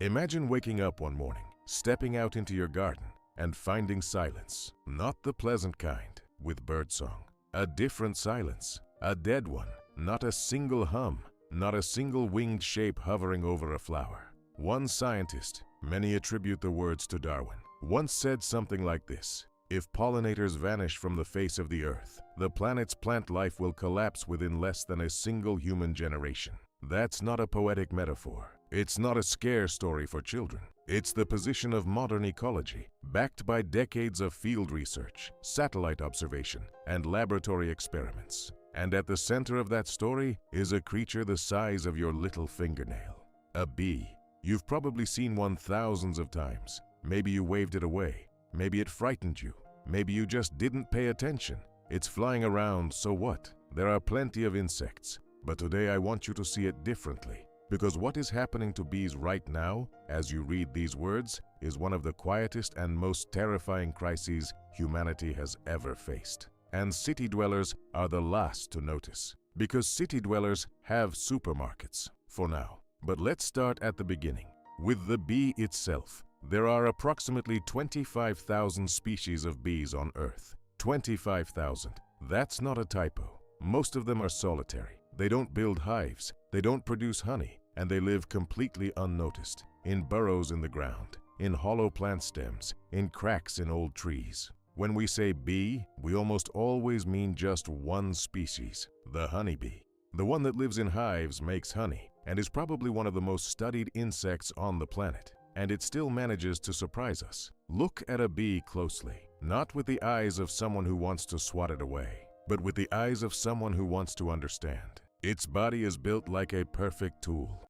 Imagine waking up one morning, stepping out into your garden, and finding silence. Not the pleasant kind, with birdsong. A different silence, a dead one. Not a single hum, not a single winged shape hovering over a flower. One scientist, many attribute the words to Darwin, once said something like this: if pollinators vanish from the face of the earth, the planet's plant life will collapse within less than a single human generation. That's not a poetic metaphor. It's not a scare story for children. It's the position of modern ecology, backed by decades of field research, satellite observation, and laboratory experiments. And at the center of that story is a creature the size of your little fingernail. A bee. You've probably seen one thousands of times. Maybe you waved it away. Maybe it frightened you. Maybe you just didn't pay attention. It's flying around, so what? There are plenty of insects. But today I want you to see it differently. Because what is happening to bees right now, as you read these words, is one of the quietest and most terrifying crises humanity has ever faced. And city dwellers are the last to notice. Because city dwellers have supermarkets, for now. But let's start at the beginning. With the bee itself. There are approximately 25,000 species of bees on Earth. 25,000. That's not a typo. Most of them are solitary. They don't build hives, they don't produce honey, and they live completely unnoticed, in burrows in the ground, in hollow plant stems, in cracks in old trees. When we say bee, we almost always mean just one species, the honeybee. The one that lives in hives makes honey, and is probably one of the most studied insects on the planet. And it still manages to surprise us. Look at a bee closely, not with the eyes of someone who wants to swat it away, but with the eyes of someone who wants to understand. Its body is built like a perfect tool.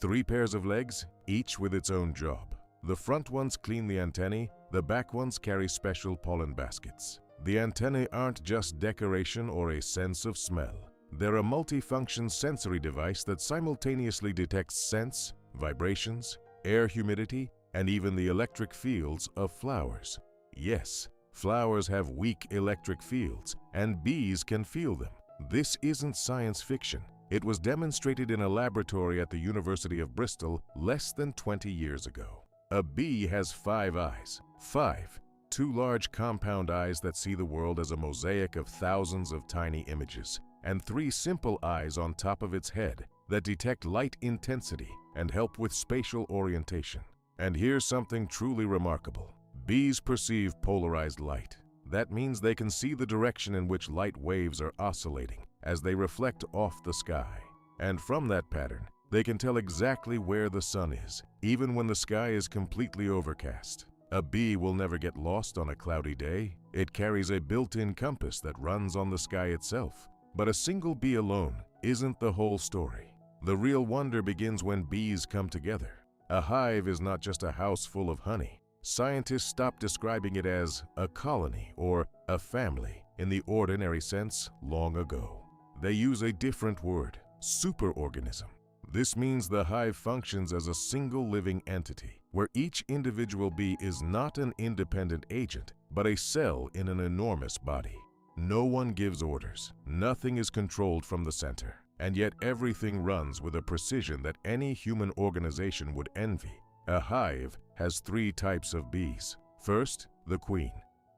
3 pairs of legs, each with its own job. The front ones clean the antennae, the back ones carry special pollen baskets. The antennae aren't just decoration or a sense of smell. They're a multifunction sensory device that simultaneously detects scents, vibrations, air humidity, and even the electric fields of flowers. Yes, flowers have weak electric fields, and bees can feel them. This isn't science fiction. It was demonstrated in a laboratory at the University of Bristol less than 20 years ago. A bee has 5 eyes. 5. 2 large compound eyes that see the world as a mosaic of thousands of tiny images, and 3 simple eyes on top of its head that detect light intensity and help with spatial orientation. And here's something truly remarkable. Bees perceive polarized light. That means they can see the direction in which light waves are oscillating as they reflect off the sky. And from that pattern, they can tell exactly where the sun is, even when the sky is completely overcast. A bee will never get lost on a cloudy day. It carries a built-in compass that runs on the sky itself. But a single bee alone isn't the whole story. The real wonder begins when bees come together. A hive is not just a house full of honey. Scientists stopped describing it as a colony or a family in the ordinary sense long ago. They use a different word, superorganism. This means the hive functions as a single living entity, where each individual bee is not an independent agent, but a cell in an enormous body. No one gives orders. Nothing is controlled from the center. And yet everything runs with a precision that any human organization would envy. A hive has 3 types of bees. First, the queen.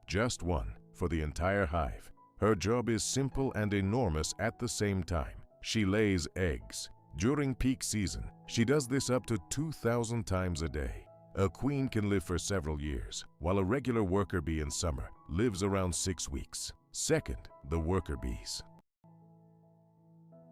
Just one for the entire hive. Her job is simple and enormous at the same time. She lays eggs. During peak season, she does this up to 2,000 times a day. A queen can live for several years, while a regular worker bee in summer lives around 6 weeks. Second, the worker bees.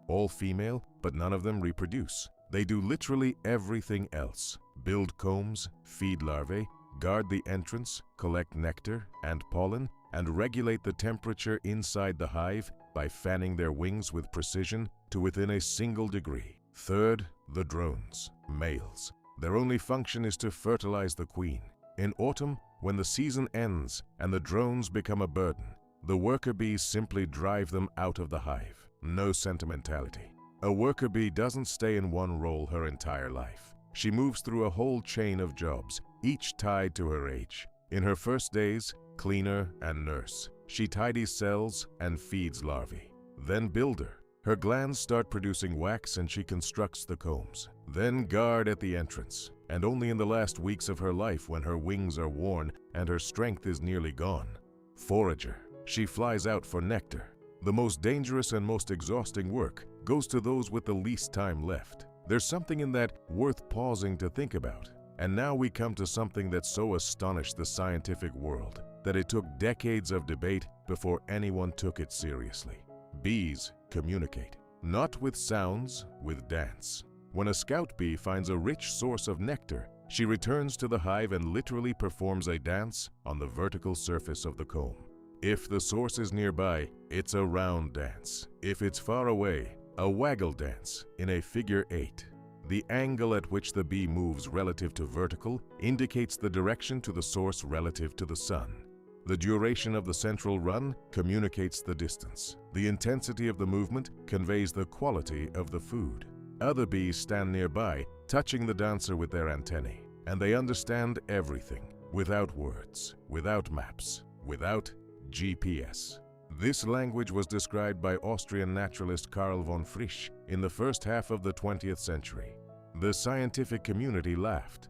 All female, but none of them reproduce. They do literally everything else. Build combs, feed larvae, guard the entrance, collect nectar and pollen, and regulate the temperature inside the hive by fanning their wings with precision to within a single degree. Third, the drones, males. Their only function is to fertilize the queen. In autumn, when the season ends and the drones become a burden, the worker bees simply drive them out of the hive. No sentimentality. A worker bee doesn't stay in one role her entire life. She moves through a whole chain of jobs, each tied to her age. In her first days, cleaner and nurse. She tidies cells and feeds larvae. Then builder. Her glands start producing wax and she constructs the combs. Then guard at the entrance. And only in the last weeks of her life, when her wings are worn and her strength is nearly gone. Forager. She flies out for nectar. The most dangerous and most exhausting work goes to those with the least time left. There's something in that worth pausing to think about. And now we come to something that so astonished the scientific world that it took decades of debate before anyone took it seriously. Bees communicate, not with sounds, with dance. When a scout bee finds a rich source of nectar, she returns to the hive and literally performs a dance on the vertical surface of the comb. If the source is nearby, it's a round dance. If it's far away, a waggle dance in a figure 8. The angle at which the bee moves relative to vertical indicates the direction to the source relative to the sun. The duration of the central run communicates the distance. The intensity of the movement conveys the quality of the food. Other bees stand nearby, touching the dancer with their antennae, and they understand everything, without words, without maps, without GPS. This language was described by Austrian naturalist Karl von Frisch in the first half of the 20th century. The scientific community laughed.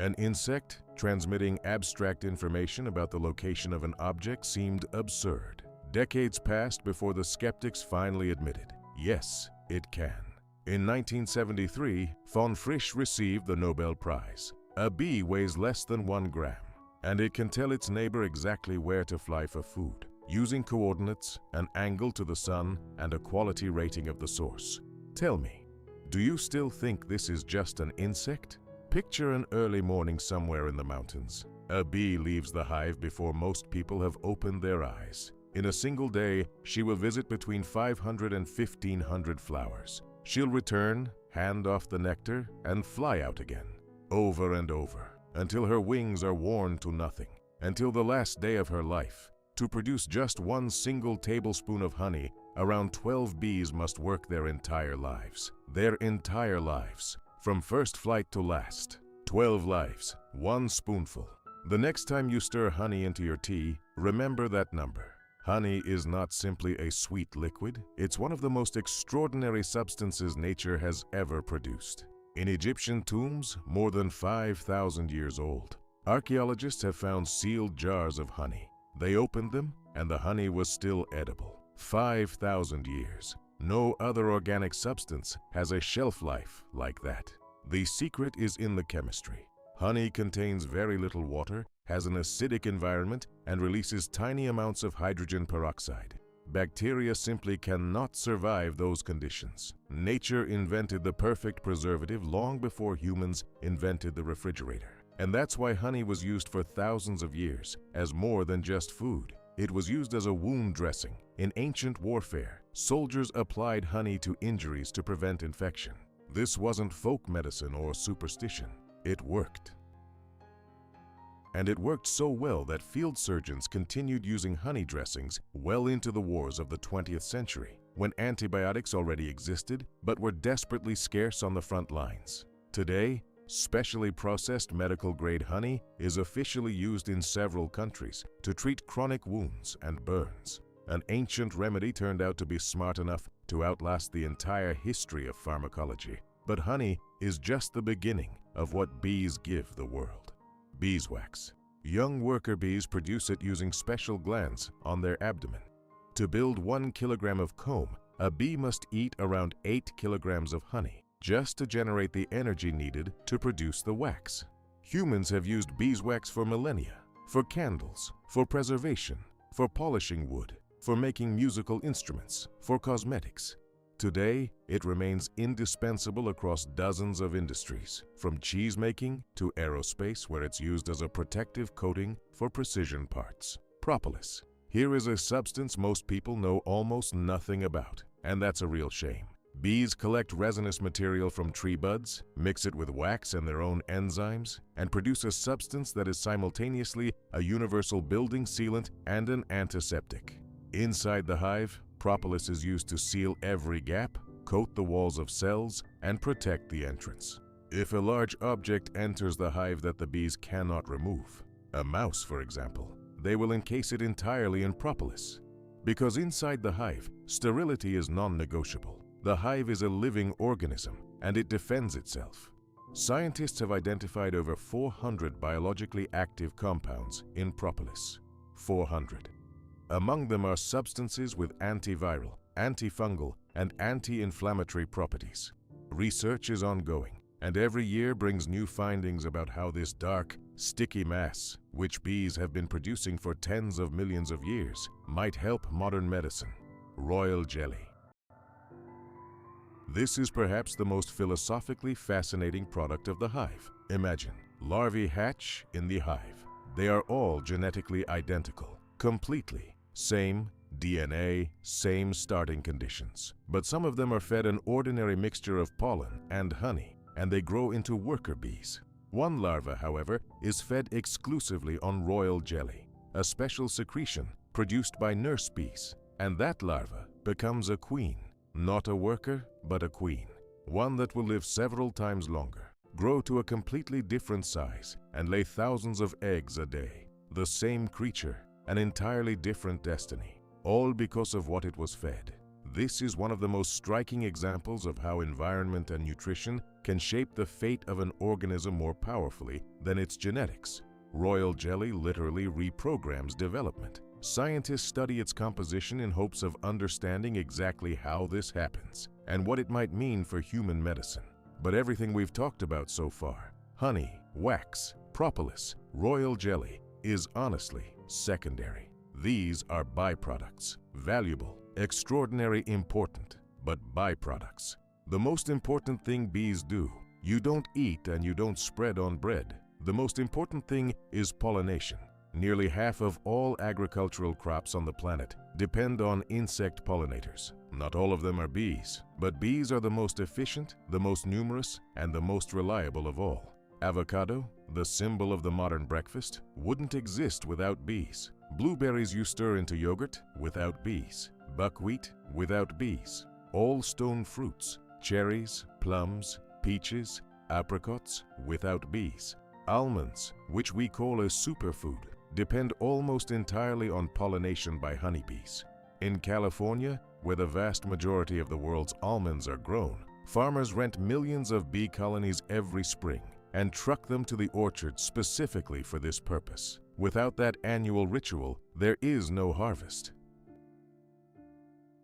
An insect transmitting abstract information about the location of an object seemed absurd. Decades passed before the skeptics finally admitted, yes, it can. In 1973, von Frisch received the Nobel Prize. A bee weighs less than 1 gram, and it can tell its neighbor exactly where to fly for food, using coordinates, an angle to the sun, and a quality rating of the source. Tell me, do you still think this is just an insect? Picture an early morning somewhere in the mountains. A bee leaves the hive before most people have opened their eyes. In a single day, she will visit between 500 and 1,500 flowers. She'll return, hand off the nectar, and fly out again, over and over, until her wings are worn to nothing, until the last day of her life. To produce just 1 single tablespoon of honey, around 12 bees must work their entire lives. Their entire lives, from first flight to last. 12 lives, 1 spoonful. The next time you stir honey into your tea, remember that number. Honey is not simply a sweet liquid, it's one of the most extraordinary substances nature has ever produced. In Egyptian tombs, more than 5,000 years old, archaeologists have found sealed jars of honey. They opened them, and the honey was still edible. 5,000 years. No other organic substance has a shelf life like that. The secret is in the chemistry. Honey contains very little water, has an acidic environment, and releases tiny amounts of hydrogen peroxide. Bacteria simply cannot survive those conditions. Nature invented the perfect preservative long before humans invented the refrigerator. And that's why honey was used for thousands of years as more than just food. It was used as a wound dressing. In ancient warfare, soldiers applied honey to injuries to prevent infection. This wasn't folk medicine or superstition. It worked. And it worked so well that field surgeons continued using honey dressings well into the wars of the 20th century, when antibiotics already existed but were desperately scarce on the front lines. Today, specially processed medical-grade honey is officially used in several countries to treat chronic wounds and burns. An ancient remedy turned out to be smart enough to outlast the entire history of pharmacology. But honey is just the beginning of what bees give the world. Beeswax. Young worker bees produce it using special glands on their abdomen. To build 1 kilogram of comb, a bee must eat around 8 kilograms of honey just to generate the energy needed to produce the wax. Humans have used beeswax for millennia, for candles, for preservation, for polishing wood, for making musical instruments, for cosmetics. Today, it remains indispensable across dozens of industries, from cheese making to aerospace, where it's used as a protective coating for precision parts. Propolis. Here is a substance most people know almost nothing about, and that's a real shame. Bees collect resinous material from tree buds, mix it with wax and their own enzymes, and produce a substance that is simultaneously a universal building sealant and an antiseptic. Inside the hive, propolis is used to seal every gap, coat the walls of cells, and protect the entrance. If a large object enters the hive that the bees cannot remove, a mouse for example, they will encase it entirely in propolis. Because inside the hive, sterility is non-negotiable. The hive is a living organism, and it defends itself. Scientists have identified over 400 biologically active compounds in propolis. 400. Among them are substances with antiviral, antifungal, and anti-inflammatory properties. Research is ongoing, and every year brings new findings about how this dark, sticky mass, which bees have been producing for tens of millions of years, might help modern medicine. Royal jelly. This is perhaps the most philosophically fascinating product of the hive. Imagine, larvae hatch in the hive. They are all genetically identical, completely. Same DNA, same starting conditions. But some of them are fed an ordinary mixture of pollen and honey, and they grow into worker bees. One larva, however, is fed exclusively on royal jelly, a special secretion produced by nurse bees, and that larva becomes a queen. Not a worker, but a queen. One that will live several times longer, grow to a completely different size, and lay thousands of eggs a day. The same creature, an entirely different destiny, all because of what it was fed. This is one of the most striking examples of how environment and nutrition can shape the fate of an organism more powerfully than its genetics. Royal jelly literally reprograms development. Scientists study its composition in hopes of understanding exactly how this happens and what it might mean for human medicine. But everything we've talked about so far, honey, wax, propolis, royal jelly, is honestly secondary. These are byproducts, valuable, extraordinary, important, but byproducts. The most important thing bees do, you don't eat and you don't spread on bread. The most important thing is pollination. Nearly half of all agricultural crops on the planet depend on insect pollinators. Not all of them are bees, but bees are the most efficient, the most numerous, and the most reliable of all. Avocado, the symbol of the modern breakfast, wouldn't exist without bees. Blueberries you stir into yogurt, without bees. Buckwheat, without bees. All stone fruits, cherries, plums, peaches, apricots, without bees. Almonds, which we call a superfood, depend almost entirely on pollination by honeybees. In California, where the vast majority of the world's almonds are grown, farmers rent millions of bee colonies every spring and truck them to the orchard specifically for this purpose. Without that annual ritual, there is no harvest.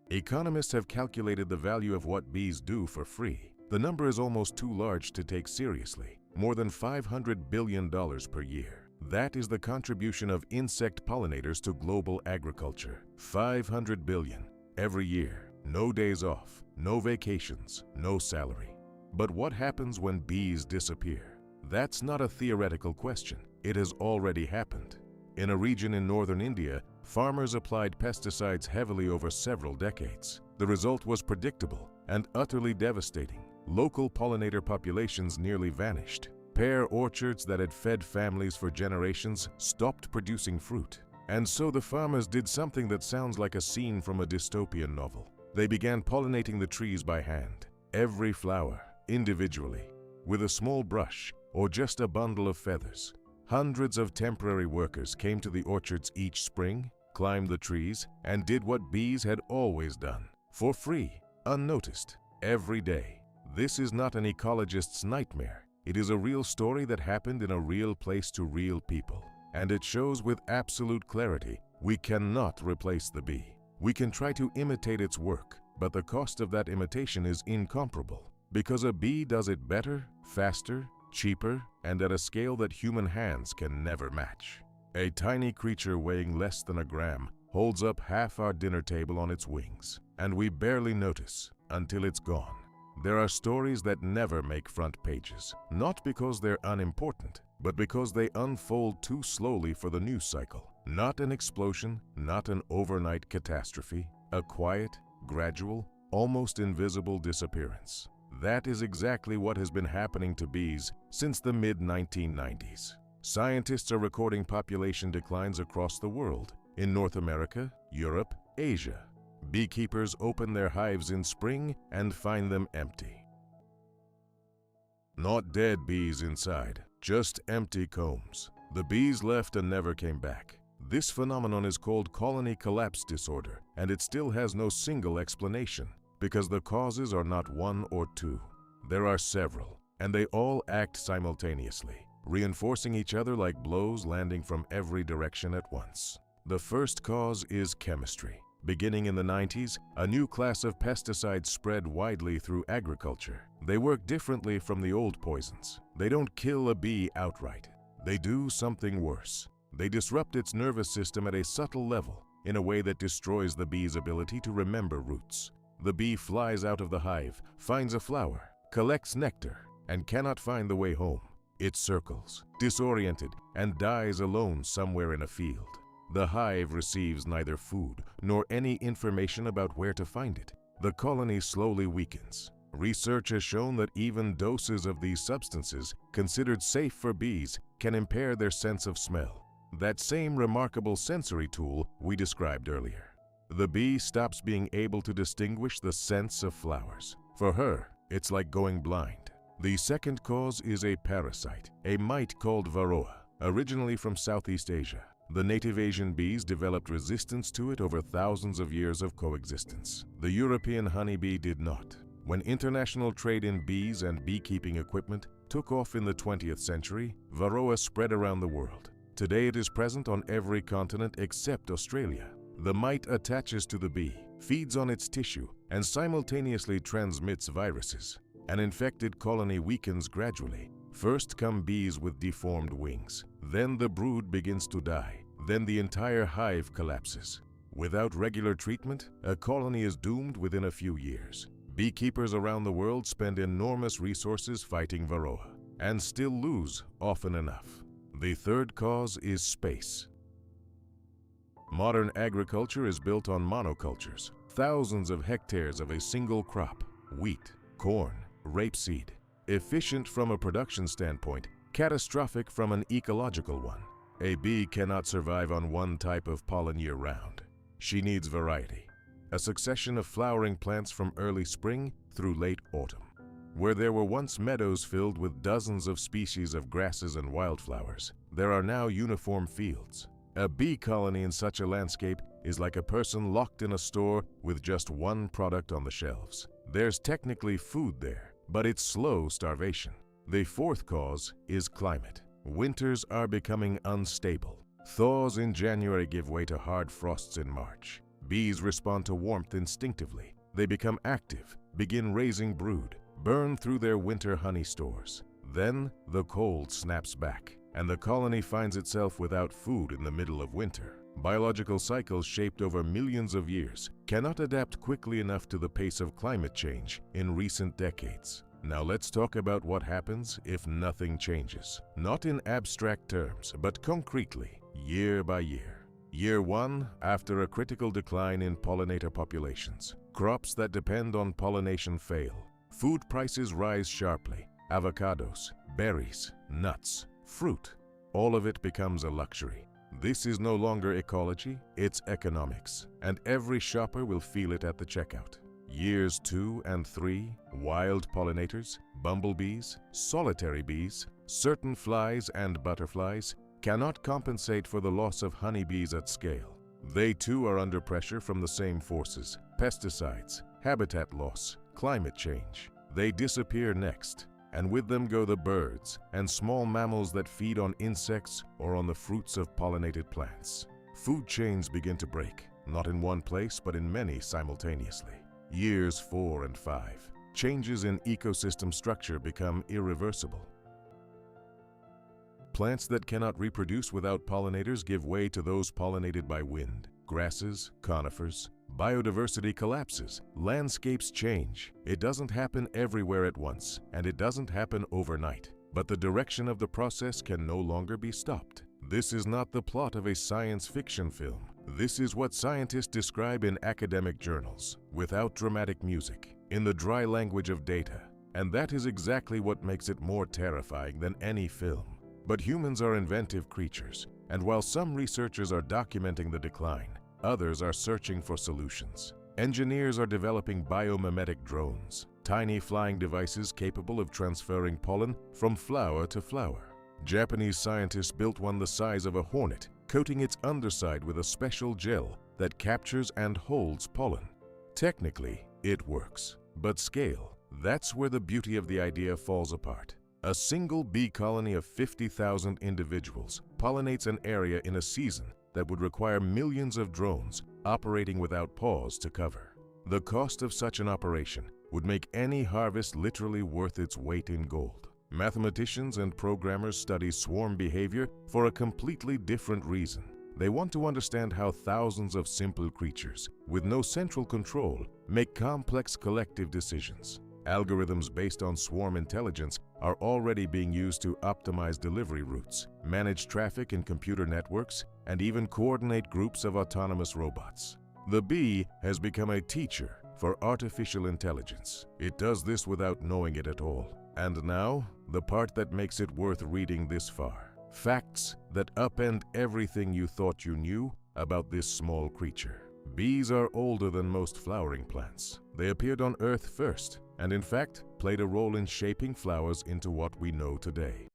Economists have calculated the value of what bees do for free. The number is almost too large to take seriously, more than $500 billion per year. That is the contribution of insect pollinators to global agriculture. 500 billion every year. No days off, no vacations, no salary. But what happens when bees disappear? That's not a theoretical question. It has already happened. In a region in northern India, farmers applied pesticides heavily over several decades. The result was predictable and utterly devastating. Local pollinator populations nearly vanished. Pear orchards that had fed families for generations stopped producing fruit. And so the farmers did something that sounds like a scene from a dystopian novel. They began pollinating the trees by hand, every flower, individually, with a small brush or just a bundle of feathers. Hundreds of temporary workers came to the orchards each spring, climbed the trees, and did what bees had always done, for free, unnoticed, every day. This is not an ecologist's nightmare. It is a real story that happened in a real place to real people. And it shows with absolute clarity, we cannot replace the bee. We can try to imitate its work, but the cost of that imitation is incomparable, because a bee does it better, faster, cheaper, and at a scale that human hands can never match. A tiny creature weighing less than a gram holds up half our dinner table on its wings, and we barely notice until it's gone. There are stories that never make front pages, not because they're unimportant, but because they unfold too slowly for the news cycle. Not an explosion, not an overnight catastrophe, a quiet, gradual, almost invisible disappearance. That is exactly what has been happening to bees since the mid-1990s. Scientists are recording population declines across the world, in North America, Europe, Asia. Beekeepers open their hives in spring and find them empty. Not dead bees inside, just empty combs. The bees left and never came back. This phenomenon is called colony collapse disorder, and it still has no single explanation, because the causes are not one or two. There are several, and they all act simultaneously, reinforcing each other like blows landing from every direction at once. The first cause is chemistry. Beginning in the 90s, a new class of pesticides spread widely through agriculture. They work differently from the old poisons. They don't kill a bee outright. They do something worse. They disrupt its nervous system at a subtle level, in a way that destroys the bee's ability to remember roots. The bee flies out of the hive, finds a flower, collects nectar, and cannot find the way home. It circles, disoriented, and dies alone somewhere in a field. The hive receives neither food nor any information about where to find it. The colony slowly weakens. Research has shown that even doses of these substances, considered safe for bees, can impair their sense of smell. That same remarkable sensory tool we described earlier. The bee stops being able to distinguish the scents of flowers. For her, it's like going blind. The second cause is a parasite, a mite called varroa, originally from Southeast Asia. The native Asian bees developed resistance to it over thousands of years of coexistence. The European honeybee did not. When international trade in bees and beekeeping equipment took off in the 20th century, varroa spread around the world. Today it is present on every continent except Australia. The mite attaches to the bee, feeds on its tissue, and simultaneously transmits viruses. An infected colony weakens gradually. First come bees with deformed wings. Then the brood begins to die. Then the entire hive collapses. Without regular treatment, a colony is doomed within a few years. Beekeepers around the world spend enormous resources fighting varroa, and still lose often enough. The third cause is space. Modern agriculture is built on monocultures, thousands of hectares of a single crop, wheat, corn, rapeseed. Efficient from a production standpoint, catastrophic from an ecological one. A bee cannot survive on one type of pollen year-round. She needs variety, a succession of flowering plants from early spring through late autumn. Where there were once meadows filled with dozens of species of grasses and wildflowers, there are now uniform fields. A bee colony in such a landscape is like a person locked in a store with just one product on the shelves. There's technically food there, but it's slow starvation. The fourth cause is climate. Winters are becoming unstable. Thaws in January give way to hard frosts in March. Bees respond to warmth instinctively. They become active, begin raising brood, burn through their winter honey stores. Then the cold snaps back, and the colony finds itself without food in the middle of winter. Biological cycles shaped over millions of years cannot adapt quickly enough to the pace of climate change in recent decades. Now let's talk about what happens if nothing changes. Not in abstract terms, but concretely, year by year. Year 1, after a critical decline in pollinator populations. Crops that depend on pollination fail. Food prices rise sharply. Avocados, berries, nuts, fruit. All of it becomes a luxury. This is no longer ecology, it's economics, and every shopper will feel it at the checkout. Years 2 and 3, wild pollinators, bumblebees, solitary bees, certain flies and butterflies cannot compensate for the loss of honeybees at scale. They too are under pressure from the same forces: pesticides, habitat loss, climate change. They disappear next, and with them go the birds and small mammals that feed on insects or on the fruits of pollinated plants. Food chains begin to break, not in one place but in many simultaneously. Years 4 and 5. Changes in ecosystem structure become irreversible. Plants that cannot reproduce without pollinators give way to those pollinated by wind. Grasses, conifers. Biodiversity collapses. Landscapes change. It doesn't happen everywhere at once, and it doesn't happen overnight. But the direction of the process can no longer be stopped. This is not the plot of a science fiction film. This is what scientists describe in academic journals, without dramatic music, in the dry language of data. And that is exactly what makes it more terrifying than any film. But humans are inventive creatures, and while some researchers are documenting the decline, others are searching for solutions. Engineers are developing biomimetic drones, tiny flying devices capable of transferring pollen from flower to flower. Japanese scientists built one the size of a hornet, coating its underside with a special gel that captures and holds pollen. Technically, it works, but scale, that's where the beauty of the idea falls apart. A single bee colony of 50,000 individuals pollinates an area in a season that would require millions of drones operating without pause to cover. The cost of such an operation would make any harvest literally worth its weight in gold. Mathematicians and programmers study swarm behavior for a completely different reason. They want to understand how thousands of simple creatures, with no central control, make complex collective decisions. Algorithms based on swarm intelligence are already being used to optimize delivery routes, manage traffic in computer networks, and even coordinate groups of autonomous robots. The bee has become a teacher for artificial intelligence. It does this without knowing it at all. And now, the part that makes it worth reading this far. Facts that upend everything you thought you knew about this small creature. Bees are older than most flowering plants. They appeared on Earth first, and in fact, played a role in shaping flowers into what we know today.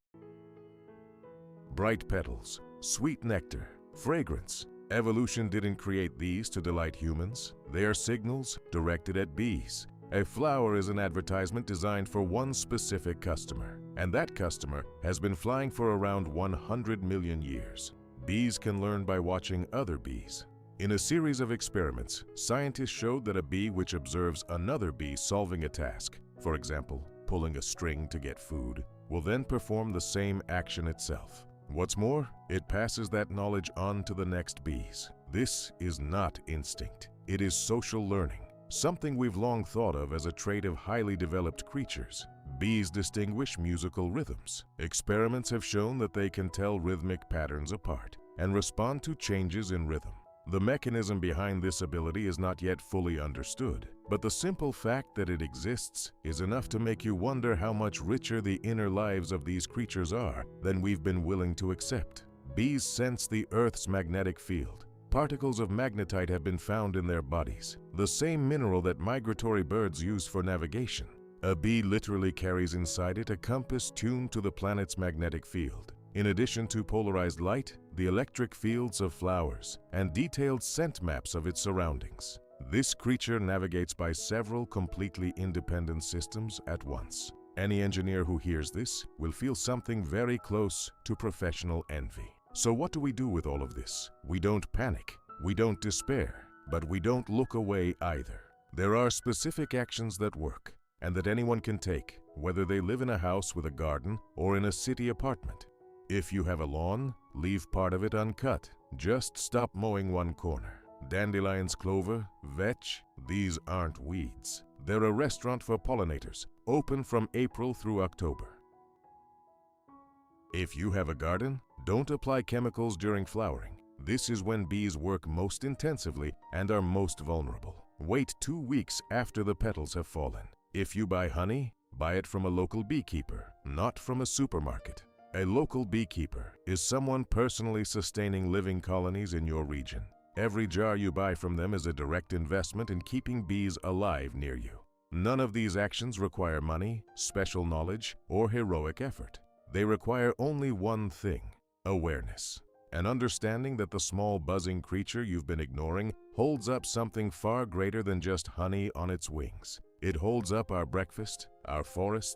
Bright petals, sweet nectar, fragrance. Evolution didn't create these to delight humans. They are signals directed at bees. A flower is an advertisement designed for one specific customer, and that customer has been flying for around 100 million years. Bees can learn by watching other bees. In a series of experiments, scientists showed that a bee which observes another bee solving a task, for example, pulling a string to get food, will then perform the same action itself. What's more, it passes that knowledge on to the next bees. This is not instinct. It is social learning, something we've long thought of as a trait of highly developed creatures. Bees distinguish musical rhythms. Experiments have shown that they can tell rhythmic patterns apart and respond to changes in rhythm. The mechanism behind this ability is not yet fully understood, but the simple fact that it exists is enough to make you wonder how much richer the inner lives of these creatures are than we've been willing to accept. Bees sense the Earth's magnetic field. Particles of magnetite have been found in their bodies, the same mineral that migratory birds use for navigation. A bee literally carries inside it a compass tuned to the planet's magnetic field. In addition to polarized light, the electric fields of flowers, and detailed scent maps of its surroundings. This creature navigates by several completely independent systems at once. Any engineer who hears this will feel something very close to professional envy. So what do we do with all of this? We don't panic, we don't despair, but we don't look away either. There are specific actions that work, and that anyone can take, whether they live in a house with a garden or in a city apartment. If you have a lawn, leave part of it uncut. Just stop mowing one corner. Dandelions, clover, vetch, these aren't weeds. They're a restaurant for pollinators, open from April through October. If you have a garden, don't apply chemicals during flowering. This is when bees work most intensively and are most vulnerable. Wait 2 weeks after the petals have fallen. If you buy honey, buy it from a local beekeeper, not from a supermarket. A local beekeeper is someone personally sustaining living colonies in your region. Every jar you buy from them is a direct investment in keeping bees alive near you. None of these actions require money, special knowledge, or heroic effort. They require only one thing: awareness. An understanding that the small buzzing creature you've been ignoring holds up something far greater than just honey on its wings. It holds up our breakfast, our forests,